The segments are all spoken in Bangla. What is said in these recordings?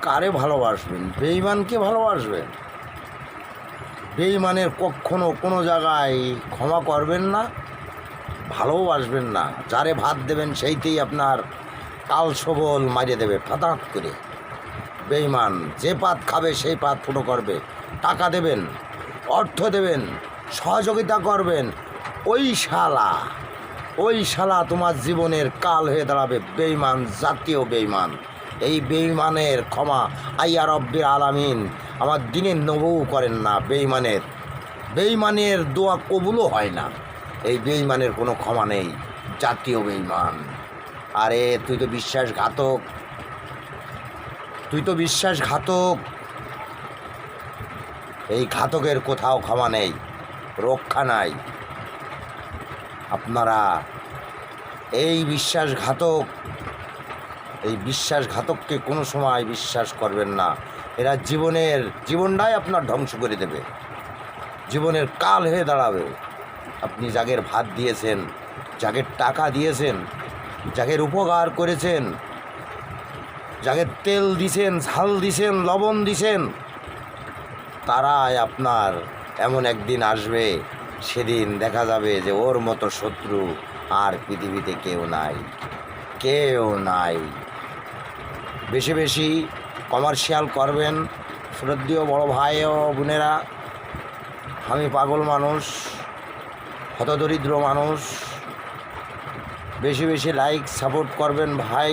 কারে ভালোবাসবেন? বেঈমানকে ভালোবাসবেন? বেঈমানের কখনো কোনো জায়গায় ক্ষমা করবেন না, ভালোবাসবেন না। যারে ভাত দেবেন সেইতেই আপনার কাল সবল মারিয়ে দেবে ফাতাত করে। বেঈমান যে পাত খাবে সেই পাত ফুটো করবে। টাকা দেবেন, অর্থ দেবেন, সহযোগিতা করবেন, ওই শালা তোমার জীবনের কাল হয়ে দাঁড়াবে। বেঈমান, জাতীয় বেঈমান। এই বেঈমানের ক্ষমা আইয়া রব্বির আলামিন আমার দিনের নবু করেন না। বেঈমানের দোয়া কবুলও হয় না। এই বেঈমানের কোনো ক্ষমা নেই, জাতীয় বেঈমান। আরে তুই তো বিশ্বাসঘাতক। এই ঘাতকের কোথাও ক্ষমা নেই, রক্ষা নাই। আপনারা এই বিশ্বাসঘাতককে কোনো সময় বিশ্বাস করবেন না। এরা জীবনটাই আপনার ধ্বংস করে দেবে, জীবনের কাল হয়ে দাঁড়াবে। আপনি যাদের ভাত দিয়েছেন, যাদের টাকা দিয়েছেন, যাদের উপকার করেছেন, যাদের তেল দিছেন, ঝাল দিছেন, লবণ দিছেন, তারাই আপনার এমন একদিন আসবে, সেদিন দেখা যাবে যে ওর মতো শত্রু আর পৃথিবীতে কেউ নাই। বেশি বেশি কমার্শিয়াল করবেন শ্রদ্ধেয় বড় ভাই ও বোনেরা। আমি পাগল মানুষ, হতদরিদ্র মানুষ। বেশি বেশি লাইক সাপোর্ট করবেন ভাই,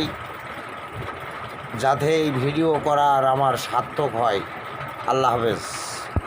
যাতে এই ভিডিও করার আমার সার্থক হয়। আল্লাহ হাফেজ।